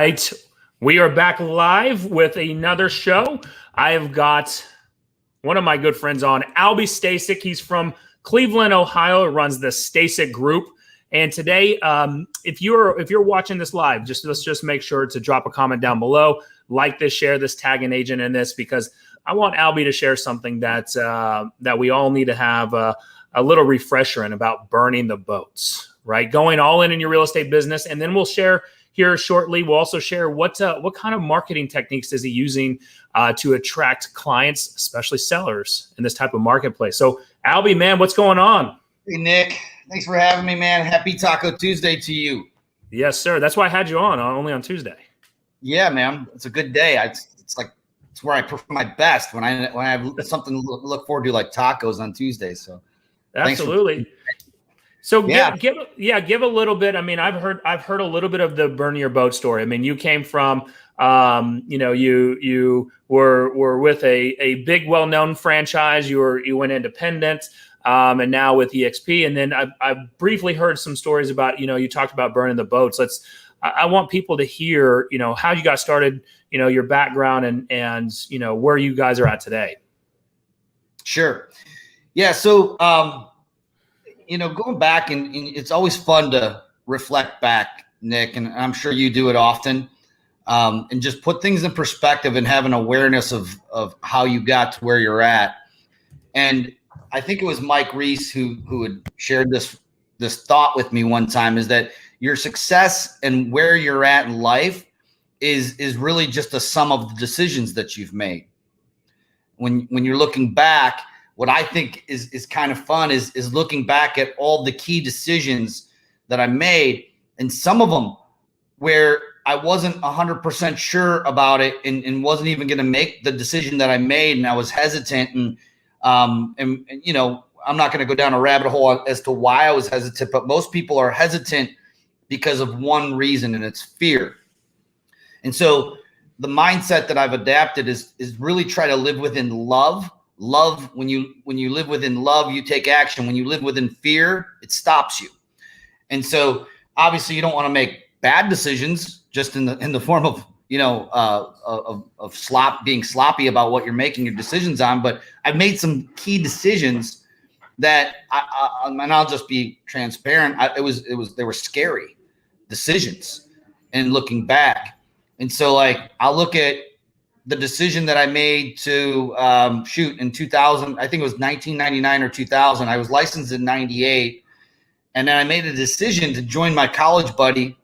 right. We are back live with another show. I have got one of my good friends on, Stasek. He's from Cleveland, Ohio. He runs the Stasek Group. And today, if you're watching this live, let's just make sure to drop a comment down below, like this, share this, tag an agent in this, because I want Albie to share something that we all need to have a little refresher in about burning the boats, right? Going all in your real estate business, and then we'll share here shortly. We'll also share what kind of marketing techniques is he using to attract clients, especially sellers, in this type of marketplace. So, Albie, man, what's going on? Hey, Nick. Thanks for having me, man. Happy Taco Tuesday to you. Yes, sir. That's why I had you on only on Tuesday. Yeah, man. It's a good day. It's where I perform my best when I have something to look forward to, like tacos on Tuesdays. So, absolutely. So give a little bit. I mean, I've heard a little bit of the burn your boat story. I mean, you came from, you were with a big, well-known franchise. You went independent, and now with EXP. And then I've briefly heard some stories about, you talked about burning the boats. I want people to hear, how you got started, your background and where you guys are at today. Sure. Yeah. So, going back and it's always fun to reflect back, Nick, and I'm sure you do it often, and just put things in perspective and have an awareness of how you got to where you're at. And I think it was Mike Reese who had shared this thought with me one time, is that your success and where you're at in life is really just a sum of the decisions that you've made. When you're looking back, what I think is kind of fun is looking back at all the key decisions that I made, and some of them where I wasn't 100% sure about it and wasn't even going to make the decision that I made, and I was hesitant. And I'm not going to go down a rabbit hole as to why I was hesitant, but most people are hesitant because of one reason, and it's fear. And so the mindset that I've adapted is really try to live within love. Love, when you live within love, you take action. When you live within fear, it stops you. And so obviously you don't want to make bad decisions just in the form of, being sloppy about what you're making your decisions on. But I've made some key decisions that and I'll just be transparent. They were scary decisions and looking back. And so I'll look at the decision that I made to in 2000, I think it was 1999 or 2000. I was licensed in 98. And then I made a decision to join my college buddy.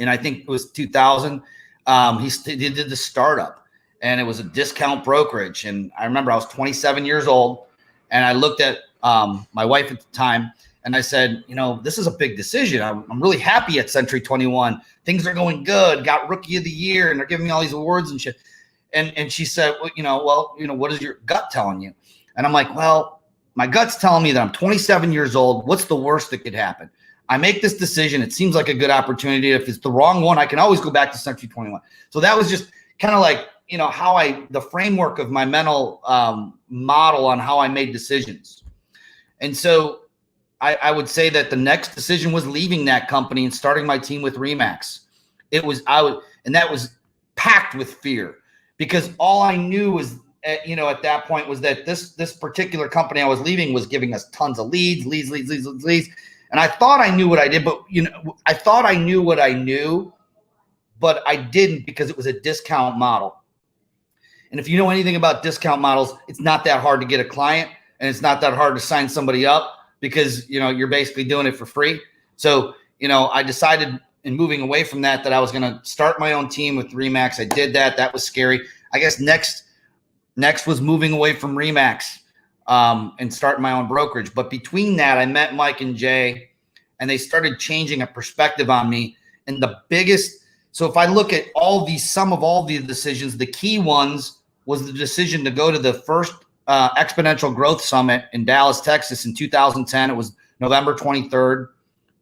And I think it was 2000. He did the startup, and it was a discount brokerage. And I remember I was 27 years old, and I looked at my wife at the time, and I said, this is a big decision. I'm really happy at Century 21. Things are going good. Got Rookie of the Year, and they're giving me all these awards and shit. And she said, what is your gut telling you? And I'm like, well, my gut's telling me that I'm 27 years old. What's the worst that could happen? I make this decision. It seems like a good opportunity. If it's the wrong one, I can always go back to Century 21. So that was just kind of like, how the framework of my mental model on how I made decisions. And so I would say that the next decision was leaving that company and starting my team with RE/MAX. And that was packed with fear, because all I knew was, at that point, was that this particular company I was leaving was giving us tons of leads. And I thought I knew what I did, but I thought I knew what I knew, but I didn't, because it was a discount model. And if you know anything about discount models, it's not that hard to get a client, and it's not that hard to sign somebody up, because you're basically doing it for free. So I decided, in moving away from that I was going to start my own team with RE/MAX. I did that. That was scary. I guess next was moving away from RE/MAX and starting my own brokerage. But between that, I met Mike and Jay, and they started changing a perspective on me. And so if I look at sum of all the decisions, the key ones was the decision to go to the first Exponential Growth Summit in Dallas, Texas in 2010. It was November 23rd,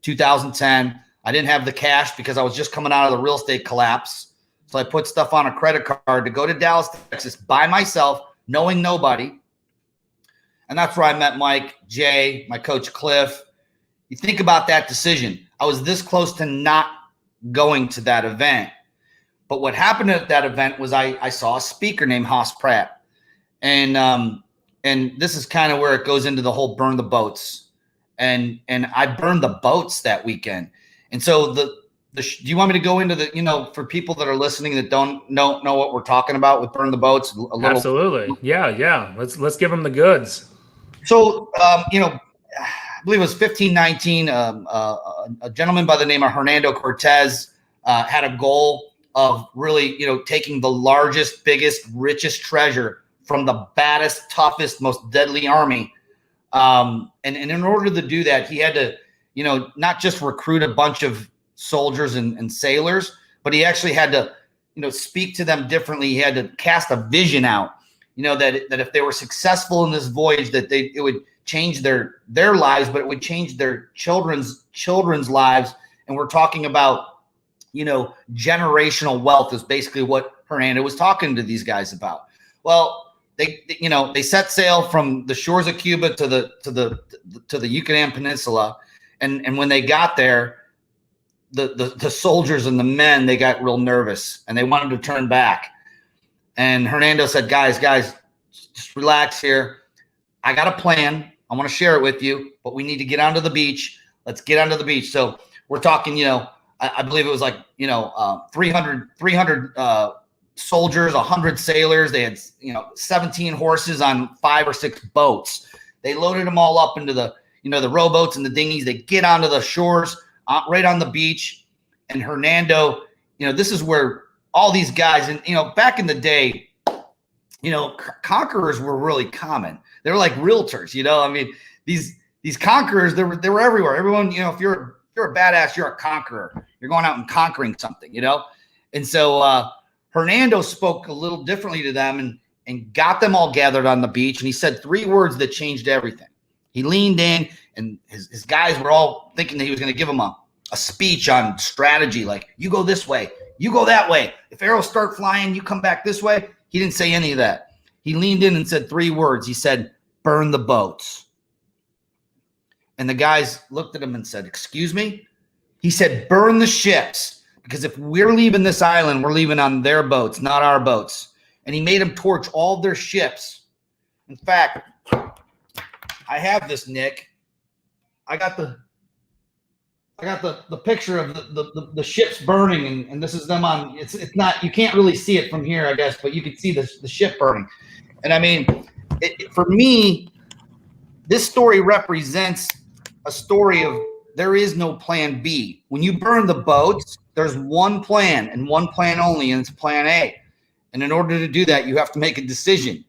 2010. I didn't have the cash because I was just coming out of the real estate collapse. So I put stuff on a credit card to go to Dallas, Texas by myself, knowing nobody. And that's where I met Mike, Jay, my coach, Cliff. You think about that decision. I was this close to not going to that event. But what happened at that event was I saw a speaker named Haas Pratt. And this is kind of where it goes into the whole burn the boats. And I burned the boats that weekend. And so do you want me to go into the, for people that are listening that don't know what we're talking about with burn the boats? Absolutely. Yeah. Let's give them the goods. So, I believe it was 1519. A gentleman by the name of Hernando Cortez had a goal of really, taking the largest, biggest, richest treasure from the baddest, toughest, most deadly army. And in order to do that, he had to, not just recruit a bunch of soldiers and sailors, but he actually had to, speak to them differently. He had to cast a vision out, that if they were successful in this voyage, that it would change their lives, but it would change their children's lives. And we're talking about, generational wealth is basically what Hernando was talking to these guys about. Well, they set sail from the shores of Cuba to the Yucatan Peninsula, and when they got there, the soldiers and the men, they got real nervous and they wanted to turn back. And Hernando said, guys, just relax here. I got a plan. I want to share it with you, but we need to get onto the beach. Let's get onto the beach. So we're talking, I believe it was like, 300 soldiers, 100 sailors. They had, 17 horses on 5 or 6 boats. They loaded them all up into the, the rowboats and the dinghies. They get onto the shores right on the beach. And Hernando, this is where all these guys, and, back in the day, conquerors were really common. They were like realtors, I mean, these conquerors, they were everywhere. Everyone, if you're a badass, you're a conqueror. You're going out and conquering something, And so Hernando spoke a little differently to them and got them all gathered on the beach. And he said 3 words that changed everything. He leaned in, and his guys were all thinking that he was going to give them a speech on strategy, like, you go this way, you go that way. If arrows start flying, you come back this way. He didn't say any of that. He leaned in and said 3 words. He said, burn the boats. And the guys looked at him and said, excuse me? He said, burn the ships, because if we're leaving this island, we're leaving on their boats, not our boats. And he made them torch all their ships. In fact, I have this, Nick. I got the picture of the ships burning, and this is them on. It's not, you can't really see it from here, I guess, but you can see the ship burning. And I mean, for me, this story represents a story of there is no plan B. When you burn the boats, there's one plan and one plan only, and it's plan A. And in order to do that, you have to make a decision.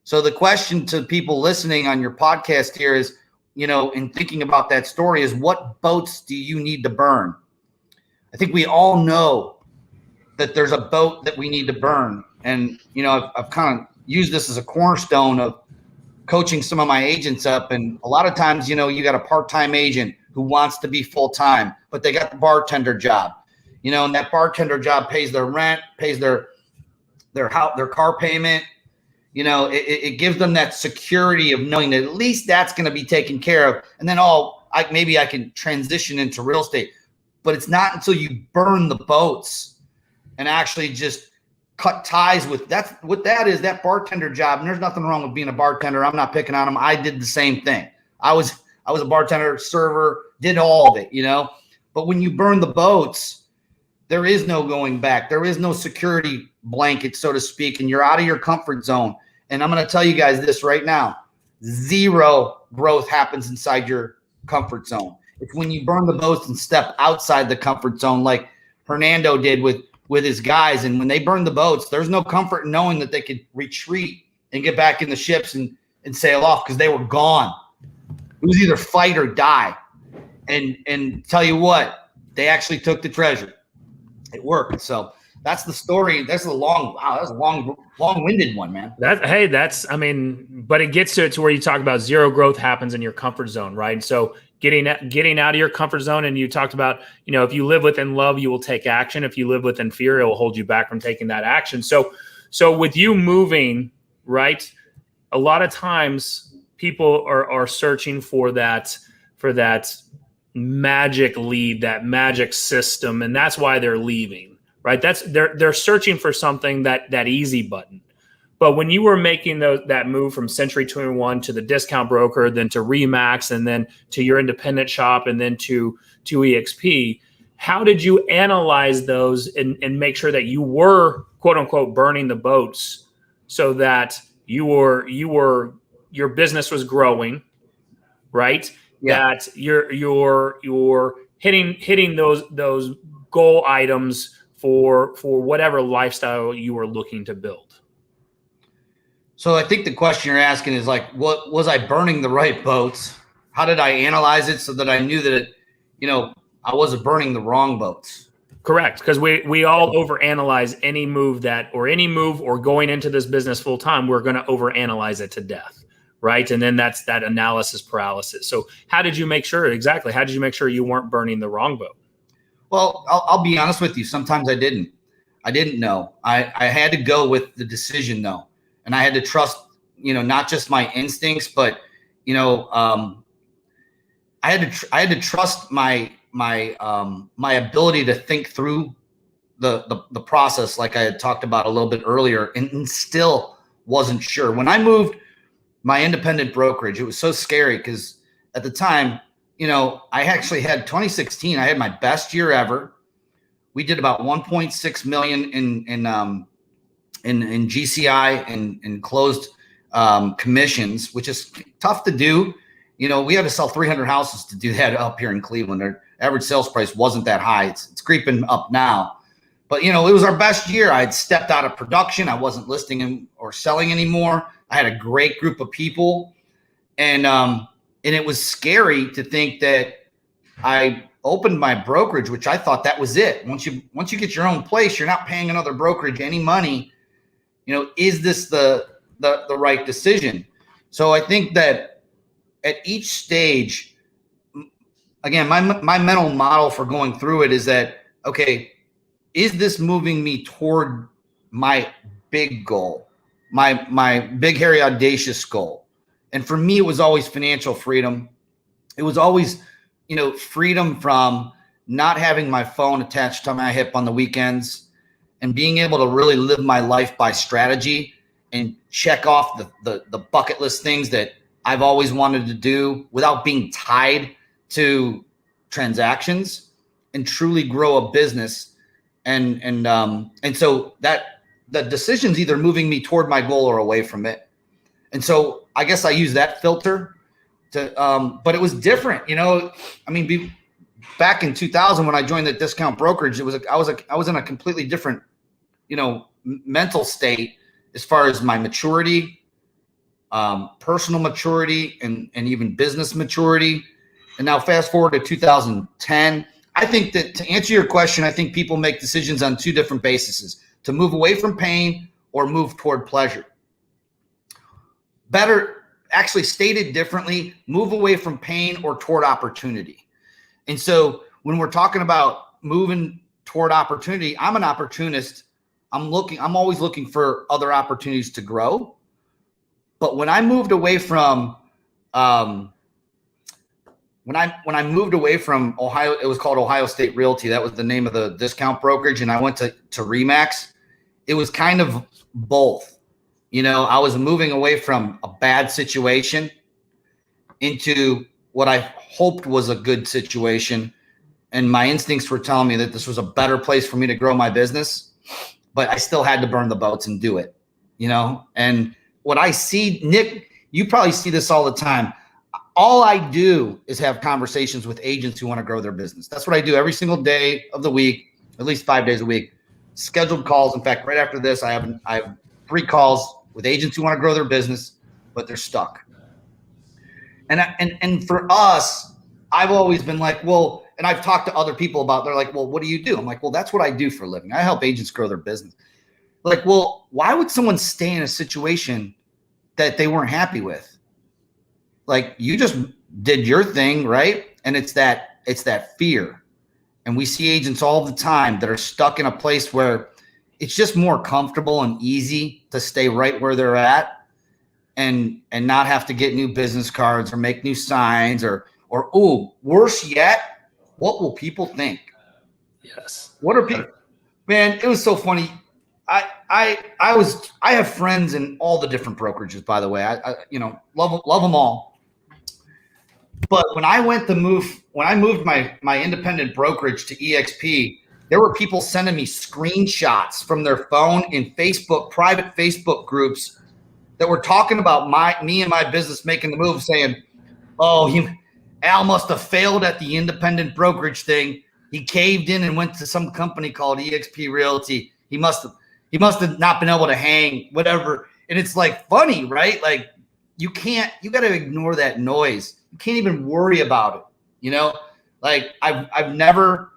So the question to people listening on your podcast here is, in thinking about that story, is what boats do you need to burn? I think we all know that there's a boat that we need to burn. And, I've kind of used this as a cornerstone of coaching some of my agents up. And a lot of times, you got a part-time agent who wants to be full-time, but they got the bartender job, and that bartender job pays their rent, pays their car payment. It gives them that security of knowing that at least that's going to be taken care of. And then maybe I can transition into real estate, but it's not until you burn the boats and actually just cut ties with that bartender job. And there's nothing wrong with being a bartender. I'm not picking on them. I did the same thing. I was a bartender, server, did all of it, but when you burn the boats, there is no going back. There is no security blanket, so to speak, and you're out of your comfort zone. And I'm going to tell you guys this right now. 0 growth happens inside your comfort zone. It's when you burn the boats and step outside the comfort zone, like Hernando did with his guys. And when they burned the boats, there's no comfort in knowing that they could retreat and get back in the ships and sail off, because they were gone. It was either fight or die. And tell you what, they actually took the treasure. It worked. So that's the story. That's a long-winded one, man. But it gets to where you talk about 0 growth happens in your comfort zone, right? So getting out of your comfort zone, and you talked about, if you live within love, you will take action. If you live within fear, it will hold you back from taking that action. So with you moving, right, a lot of times people are searching for that magic lead, that magic system, and that's why they're leaving. right? They're searching for something that easy button. But when you were making that move from Century 21 to the discount broker, then to Remax, and then to your independent shop, and then to EXP, how did you analyze those and make sure that you were, quote unquote, burning the boats so that your business was growing, right? Yeah. That you're hitting those goal items for whatever lifestyle you were looking to build? So I think the question you're asking is like, what was I burning the right boats? How did I analyze it so that I knew that I wasn't burning the wrong boats? Correct, because we all overanalyze any move or going into this business full time. We're going to overanalyze it to death, right? And then that's that analysis paralysis. So how did you make sure you weren't burning the wrong boat? Well, I'll be honest with you. Sometimes I didn't know. I had to go with the decision though, and I had to trust, not just my instincts, but I had to trust my ability to think through the process, like I had talked about a little bit earlier, and still wasn't sure. When I moved my independent brokerage, it was so scary because at the time, I actually had 2016. I had my best year ever. We did about 1.6 million in GCI and closed commissions, which is tough to do. We had to sell 300 houses to do that up here in Cleveland. Our average sales price wasn't that high. It's creeping up now. But, it was our best year. I had stepped out of production. I wasn't listing or selling anymore. I had a great group of people. And it was scary to think that I opened my brokerage, which I thought that was it. Once you get your own place, you're not paying another brokerage any money. Is this the right decision? So I think that at each stage, again, my mental model for going through it is that, okay, is this moving me toward my big goal, my big, hairy, audacious goal? And for me, it was always financial freedom. It was always, freedom from not having my phone attached to my hip on the weekends and being able to really live my life by strategy and check off the bucket list things that I've always wanted to do without being tied to transactions, and truly grow a business. And so that the decision's either moving me toward my goal or away from it. And so I guess I use that filter to, but it was different, back in 2000 when I joined the discount brokerage, I was in a completely different, mental state as far as my maturity, personal maturity, and even business maturity. And now fast forward to 2010, I think that to answer your question, I think people make decisions on two different bases: to move away from pain or move toward pleasure. Better, actually stated differently, move away from pain or toward opportunity. And so when we're talking about moving toward opportunity, I'm an opportunist. I'm always looking for other opportunities to grow. But when I moved away from, when I moved away from Ohio, it was called Ohio State Realty. That was the name of the discount brokerage. And I went to Remax. It was kind of both. I was moving away from a bad situation into what I hoped was a good situation. And my instincts were telling me that this was a better place for me to grow my business, but I still had to burn the boats and do it, And what I see, Nick, you probably see this all the time. All I do is have conversations with agents who want to grow their business. That's what I do every single day of the week, at least 5 days a week. Scheduled calls. In fact, right after this, I have 3 calls with agents who want to grow their business, but they're stuck. And for us, I've always been like, well, and I've talked to other people about, they're like, well, what do you do? I'm like, well, that's what I do for a living. I help agents grow their business. Like, well, why would someone stay in a situation that they weren't happy with? Like, you just did your thing, right? And it's that fear. And we see agents all the time that are stuck in a place where it's just more comfortable and easy to stay right where they're at and not have to get new business cards or make new signs or worse yet, what will people think? Yes. What are people? Man, it was so funny. I have friends in all the different brokerages, by the way. I love them all. But when I moved my independent brokerage to EXP, there were people sending me screenshots from their phone in private Facebook groups that were talking about me and my business making the move, saying, "Oh, Al must have failed at the independent brokerage thing. He caved in and went to some company called EXP Realty. He must have not been able to hang, whatever." And it's like funny, right? Like you got to ignore that noise. You can't even worry about it. Like I've never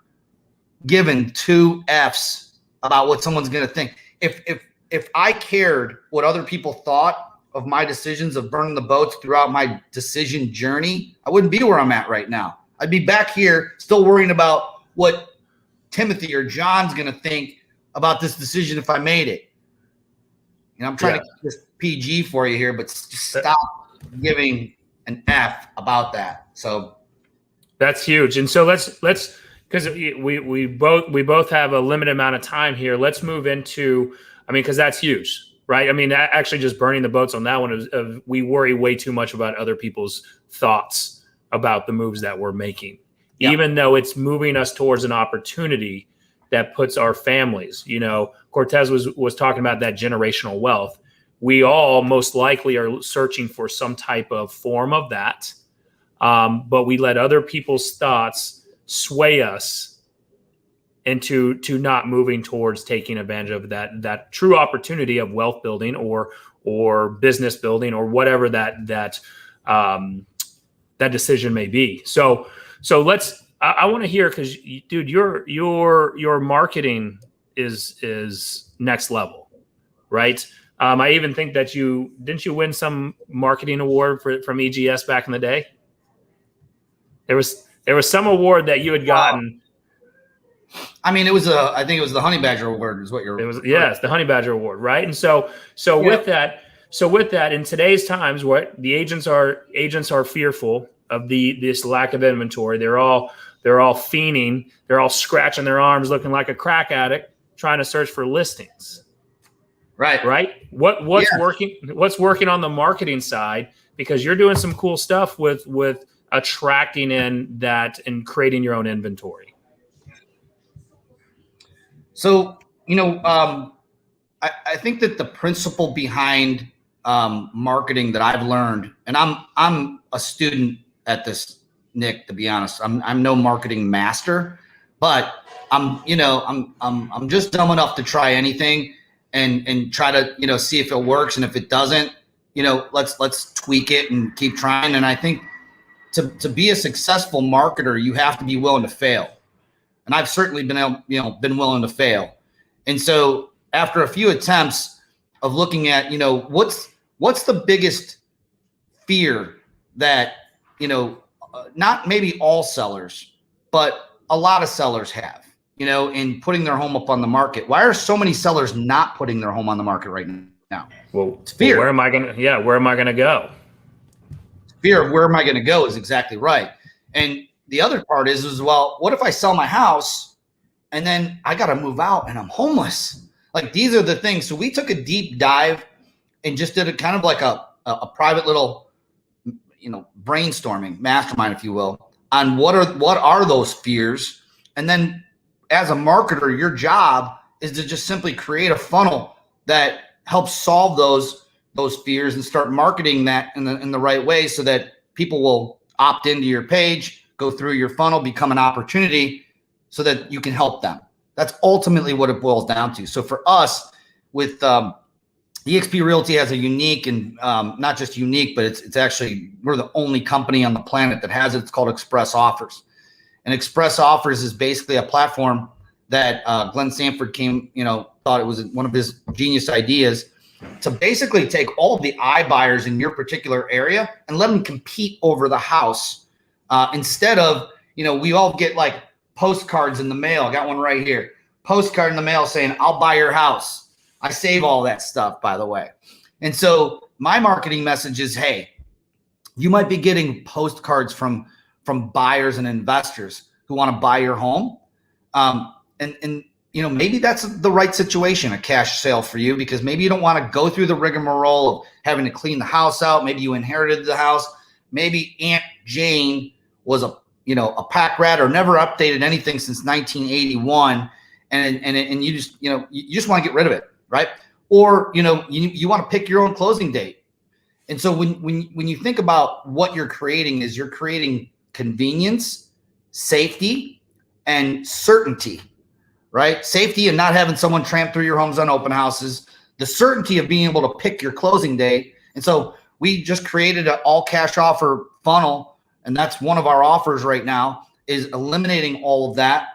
given two F's about what someone's going to think. If I cared what other people thought of my decisions of burning the boats throughout my decision journey, I wouldn't be where I'm at right now. I'd be back here still worrying about what Timothy or John's going to think about this decision if I made it. I'm trying to keep this PG for you here, but just stop giving an F about that. So that's huge. And so let's because we both have a limited amount of time here. Let's move into, because that's huge, right? Actually just burning the boats on that one is we worry way too much about other people's thoughts about the moves that we're making, even though it's moving us towards an opportunity that puts our families, Cortez was talking about that generational wealth. We all most likely are searching for some type of form of that. But we let other people's thoughts sway us into not moving towards taking advantage of that true opportunity of wealth building or business building or whatever that decision may be. So I want to hear, because dude, your marketing is next level, right? I even think that didn't you win some marketing award from EGS back in the day? There was some award that you had gotten. I think it was the Honey Badger Award is what you're. It was, yes, the Honey Badger Award, right? And so with that, in today's times, what the agents are fearful of this lack of inventory. They're all fiending. They're all scratching their arms, looking like a crack addict, trying to search for listings. Right. What's working on the marketing side, because you're doing some cool stuff with attracting in that and creating your own inventory. So, I think that the principle behind marketing that I've learned, and I'm a student at this, Nick, to be honest. I'm no marketing master, but I'm just dumb enough to try anything and try to, see if it works. And if it doesn't, let's tweak it and keep trying. And I think to be a successful marketer, you have to be willing to fail. And I've certainly been willing to fail. And so after a few attempts of looking at, what's the biggest fear that, not maybe all sellers, but a lot of sellers have, in putting their home up on the market. Why are so many sellers not putting their home on the market right now? Well, it's fear. Where am I going to go? Fear of where am I going to go is exactly right. And the other part is, well, what if I sell my house and then I got to move out and I'm homeless? Like, these are the things. So we took a deep dive and just did a kind of like a private little, brainstorming mastermind, if you will, on what are those fears. And then as a marketer, your job is to just simply create a funnel that helps solve those fears and start marketing that in the right way, so that people will opt into your page, go through your funnel, become an opportunity, so that you can help them. That's ultimately what it boils down to. So for us, with EXP Realty has a unique, and not just unique, but it's actually, we're the only company on the planet that has it. It's called Express Offers. And Express Offers is basically a platform that Glenn Sanford thought it was one of his genius ideas, to basically take all of the iBuyers in your particular area and let them compete over the house. Instead of, we all get like postcards in the mail. I got one right here. Postcard in the mail saying, "I'll buy your house." I save all that stuff, by the way. And so my marketing message is, hey, you might be getting postcards from buyers and investors who want to buy your home. And maybe that's the right situation, a cash sale for you, because maybe you don't want to go through the rigmarole of having to clean the house out. Maybe you inherited the house. Maybe Aunt Jane was a pack rat or never updated anything since 1981. And you just, you just want to get rid of it. Right. Or, you want to pick your own closing date. And so when you think about what you're creating you're creating convenience, safety, and certainty. Right? Safety and not having someone tramp through your homes on open houses, the certainty of being able to pick your closing date. And so we just created an all cash offer funnel. And that's one of our offers right now, is eliminating all of that,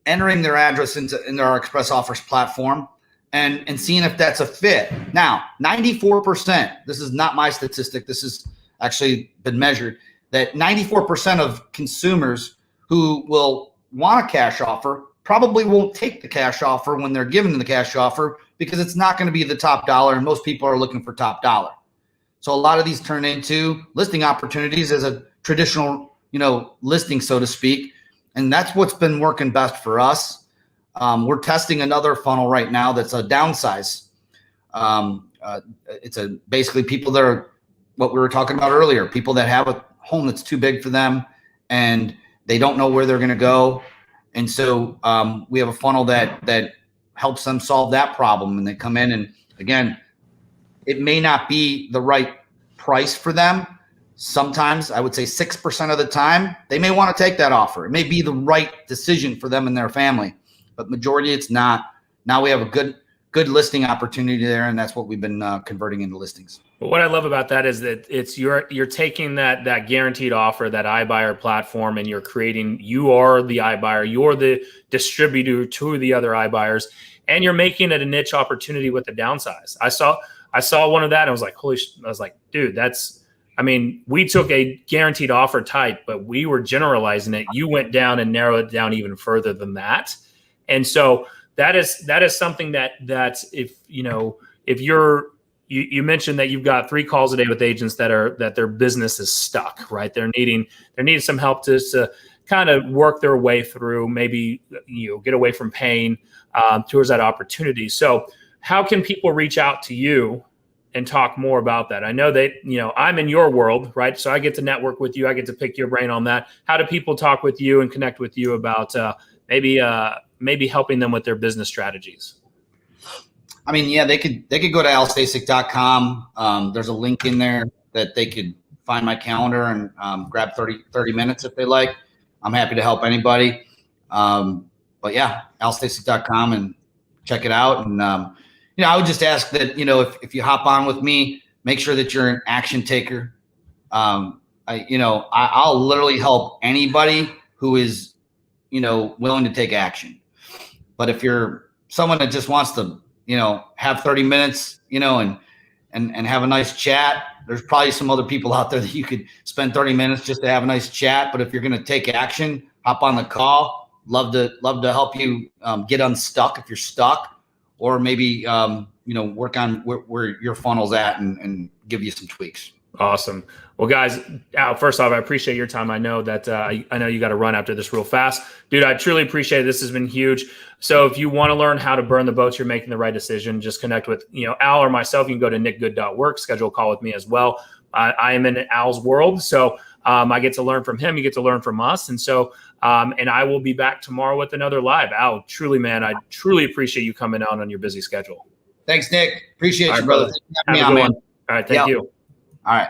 entering their address into our Express Offers platform and seeing if that's a fit. Now, 94%, this is not my statistic, this has actually been measured, that 94% of consumers who will want a cash offer probably won't take the cash offer when they're given the cash offer, because it's not going to be the top dollar, and most people are looking for top dollar. So a lot of these turn into listing opportunities as a traditional, listing, so to speak. And that's what's been working best for us. We're testing another funnel right now that's a downsize. It's basically people that are what we were talking about earlier, people that have a home that's too big for them and they don't know where they're going to go. And so we have a funnel that helps them solve that problem. And they come in, and again, it may not be the right price for them. Sometimes, I would say 6% of the time, they may want to take that offer. It may be the right decision for them and their family, but majority it's not. Now we have a good listing opportunity there, and that's what we've been converting into listings. But what I love about that is that it's you're taking that guaranteed offer, that iBuyer platform, and you are the iBuyer, you're the distributor to the other iBuyers, and you're making it a niche opportunity with the downsize. I saw one of that, and I was like, dude, we took a guaranteed offer type, but we were generalizing it. You went down and narrowed it down even further than that. And so that is something that if you mentioned that you've got 3 calls a day with agents that their business is stuck, right? They're needing some help to kind of work their way through, maybe get away from pain towards that opportunity. So how can people reach out to you and talk more about that? I know that, I'm in your world, right? So I get to network with you. I get to pick your brain on that. How do people talk with you and connect with you about maybe helping them with their business strategies? They could go to alstasek.com. There's a link in there that they could find my calendar and grab 30 minutes if they like. I'm happy to help anybody. But yeah, alstasek.com and check it out. And, I would just ask that, if you hop on with me, make sure that you're an action taker. I'll literally help anybody who is, willing to take action. But if you're someone that just wants to, have 30 minutes, and have a nice chat, there's probably some other people out there that you could spend 30 minutes just to have a nice chat. But if you're going to take action, hop on the call. Love to help you get unstuck if you're stuck, or maybe, work on where your funnel's at and give you some tweaks. Awesome. Well, guys, Al, first off, I appreciate your time. I know that I know you got to run after this real fast. Dude, I truly appreciate it. This has been huge. So if you want to learn how to burn the boats, you're making the right decision, just connect with Al or myself. You can go to nickgood.work, schedule a call with me as well. I am in Al's world. So I get to learn from him. You get to learn from us. And so and I will be back tomorrow with another live. Al, truly, man, I truly appreciate you coming out on your busy schedule. Thanks, Nick. Appreciate you, brother. Have a good one. All right. Thank you. All right.